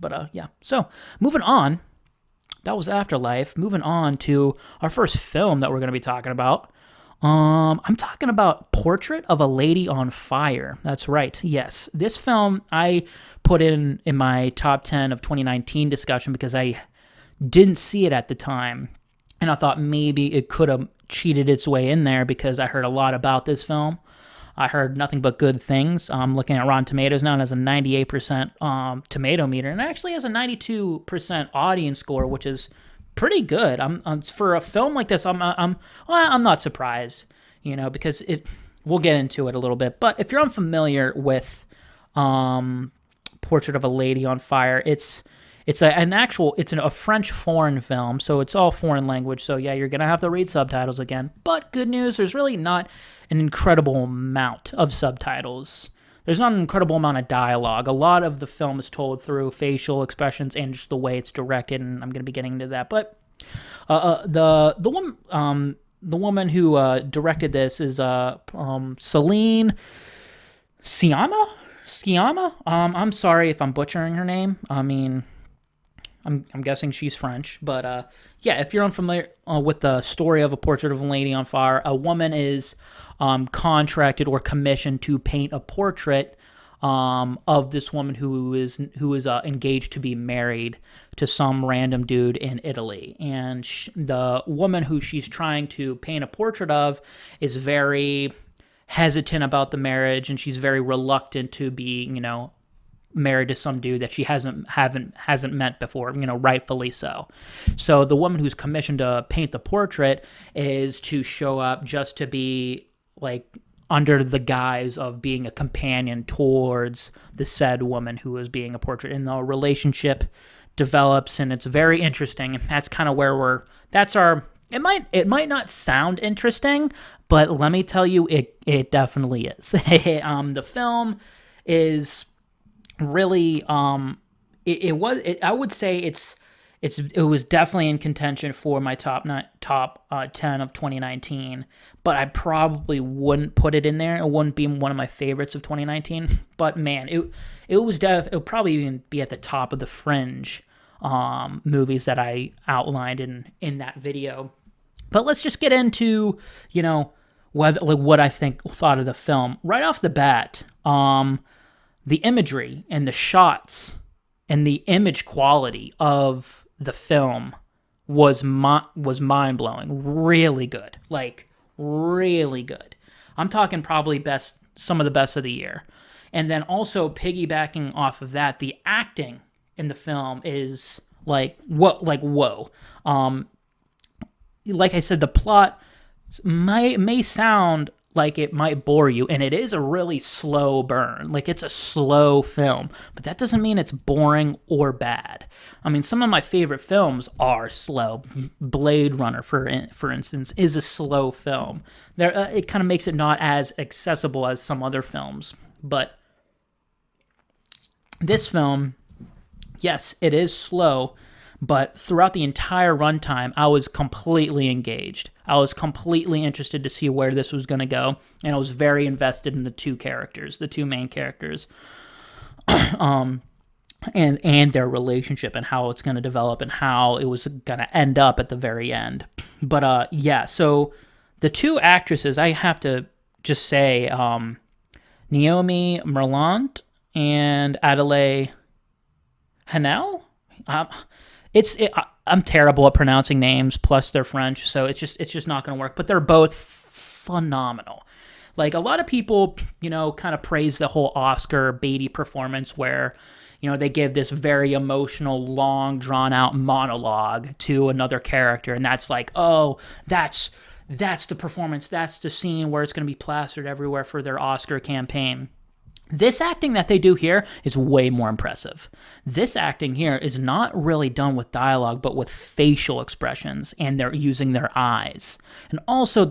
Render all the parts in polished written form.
But yeah. So moving on, that was Afterlife. Moving on to our first film that we're going to be talking about. I'm talking about Portrait of a Lady on Fire. That's right. Yes, this film I put in my top 10 of 2019 discussion because I didn't see it at the time, and I thought maybe it could have cheated its way in there because I heard a lot about this film. I heard nothing but good things. I'm looking at Rotten Tomatoes now, and it has a 98% tomato meter, and it actually has a 92% audience score, which is pretty good. For a film like this, I'm not surprised, because it. We'll get into it a little bit. But if you're unfamiliar with Portrait of a Lady on Fire, it's a French foreign film, so it's all foreign language. So yeah, you're gonna have to read subtitles again. But good news, there's really not an incredible amount of subtitles. There's not an incredible amount of dialogue. A lot of the film is told through facial expressions and just the way it's directed, and I'm gonna be getting into that. But the woman who directed this is Celine Sciamma. I'm sorry if I'm butchering her name. I mean, I'm guessing she's French, but yeah, if you're unfamiliar with the story of A Portrait of a Lady on Fire, a woman is contracted or commissioned to paint a portrait of this woman who is engaged to be married to some random dude in Italy, and the woman who she's trying to paint a portrait of is very hesitant about the marriage, and she's very reluctant to be, married to some dude that she hasn't met before, rightfully so. So the woman who's commissioned to paint the portrait is to show up just to be like under the guise of being a companion towards the said woman who is being a portrait, and the relationship develops, and it's very interesting. And that's kind of where it might not sound interesting, but let me tell you, it definitely is. The film is really I would say it was definitely in contention for my top 10 of 2019, but I probably wouldn't put it in there. It wouldn't be one of my favorites of 2019, but man, it would probably even be at the top of the fringe movies that I outlined in that video. But let's just get into, what I thought of the film. Right off the bat, the imagery and the shots and the image quality of the film was mind-blowing. Really good. Like, really good. I'm talking probably some of the best of the year. And then also piggybacking off of that, the acting in the film is whoa. Like I said, the plot may sound like it might bore you, and it is a really slow burn. Like, it's a slow film, but that doesn't mean it's boring or bad. I mean, some of my favorite films are slow. Blade Runner, for instance, is a slow film. It kind of makes it not as accessible as some other films, but this film, yes, it is slow, but throughout the entire runtime, I was completely engaged. I was completely interested to see where this was going to go, and I was very invested in the two main characters, and their relationship and how it's going to develop and how it was going to end up at the very end. But yeah, so the two actresses, I have to just say, Naomi Merlant and Adèle Haenel. I'm terrible at pronouncing names, plus they're French, so it's just not going to work. But they're both phenomenal. Like, a lot of people, kind of praise the whole Oscar Beatty performance where, they give this very emotional, long, drawn-out monologue to another character, and that's like, oh, that's the performance, that's the scene where it's going to be plastered everywhere for their Oscar campaign. This acting that they do here is way more impressive. This acting here is not really done with dialogue, but with facial expressions, and they're using their eyes. And also,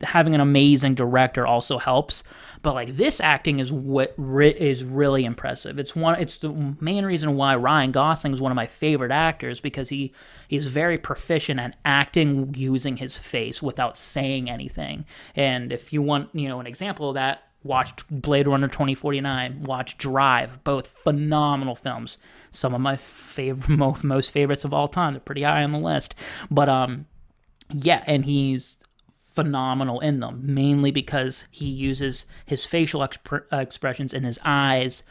having an amazing director also helps. But like, this acting is what is really impressive. It's the main reason why Ryan Gosling is one of my favorite actors, because he's very proficient at acting using his face without saying anything. And if you want, an example of that, Watched Blade Runner 2049. Watched Drive. Both phenomenal films. Some of my favorite, most favorites of all time. They're pretty high on the list. But yeah, and he's phenomenal in them, mainly because he uses his facial expressions and his eyes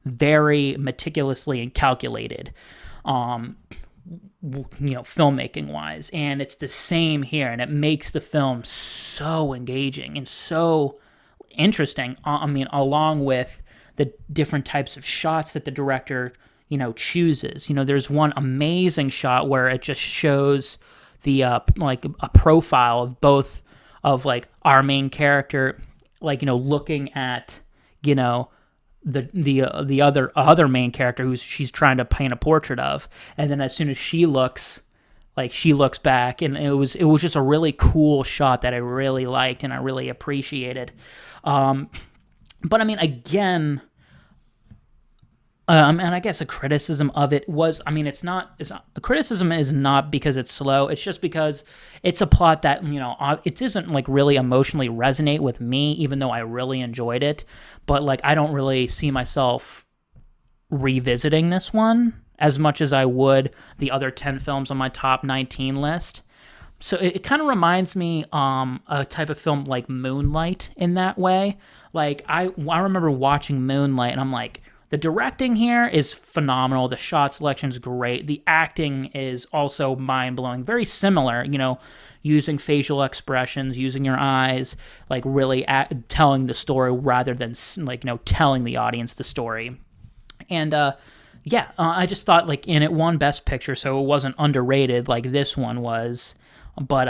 very meticulously and calculated, filmmaking wise. And it's the same here, and it makes the film so engaging and so interesting. I mean, along with the different types of shots that the director, chooses. There's one amazing shot where it just shows the like a profile of both of like our main character, looking at the other main character who she's trying to paint a portrait of, and then as soon as she looks back, and it was just a really cool shot that I really liked and I really appreciated. But I mean, again, and I guess a criticism of it was, I mean, a criticism is not because it's slow. It's just because it's a plot that, it doesn't like really emotionally resonate with me, even though I really enjoyed it. But like, I don't really see myself revisiting this one as much as I would the other 10 films on my top 19 list. So it kind of reminds me a type of film like Moonlight in that way. Like I remember watching Moonlight and I'm like, the directing here is phenomenal. The shot selection is great. The acting is also mind-blowing. Very similar, using facial expressions, using your eyes, like really telling the story rather than telling the audience the story. And I just thought and it won Best Picture, so it wasn't underrated like this one was. But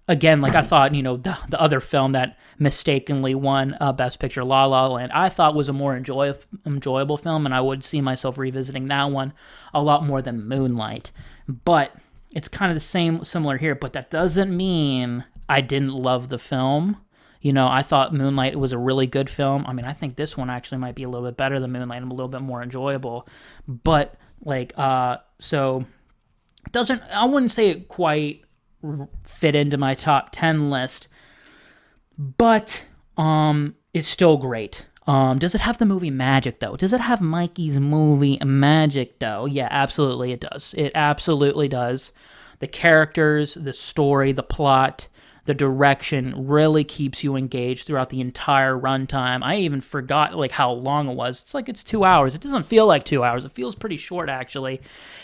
again, I thought, the other film that mistakenly won Best Picture, La La Land, I thought was a more enjoyable film, and I would see myself revisiting that one a lot more than Moonlight. But it's kind of similar here, but that doesn't mean I didn't love the film. I thought Moonlight was a really good film. I mean, I think this one actually might be a little bit better than Moonlight and a little bit more enjoyable. But, so, I wouldn't say it quite fit into my top 10 list, but it's still great. Does it have the movie magic, though? Does it have Mikey's movie magic, though? Yeah, absolutely it does. It absolutely does. The characters, the story, the plot, the direction really keeps you engaged throughout the entire runtime. I even forgot how long it was. It's 2 hours. It doesn't feel like 2 hours. It feels pretty short, actually.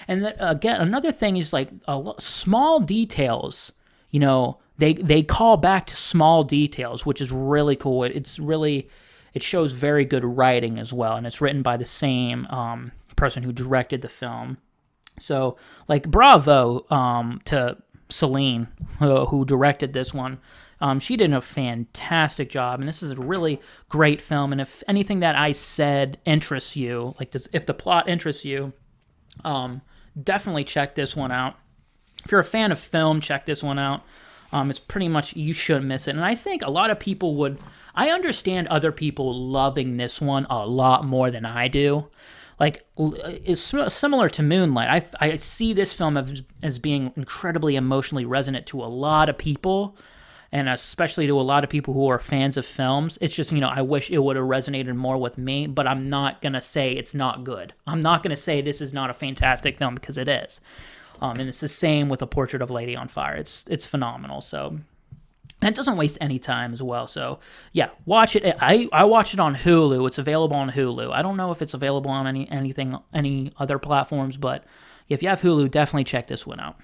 And again, another thing is small details. They call back to small details, which is really cool. It shows very good writing as well, and it's written by the same person who directed the film. So, bravo to Celine, who directed this one. She did a fantastic job, and this is a really great film. And if anything that I said interests you, if the plot interests you, definitely check this one out. If you're a fan of film, check this one out. It's pretty much, you shouldn't miss it. And I think a lot of people would, I understand other people loving this one a lot more than I do. It's similar to Moonlight. I see this film as being incredibly emotionally resonant to a lot of people, and especially to a lot of people who are fans of films. It's just, I wish it would have resonated more with me, but I'm not going to say it's not good. I'm not going to say this is not a fantastic film, because it is. And it's the same with A Portrait of a Lady on Fire. It's phenomenal. So, and it doesn't waste any time as well. So, yeah, watch it. I watched it on Hulu. It's available on Hulu. I don't know if it's available on any other platforms, but if you have Hulu, definitely check this one out.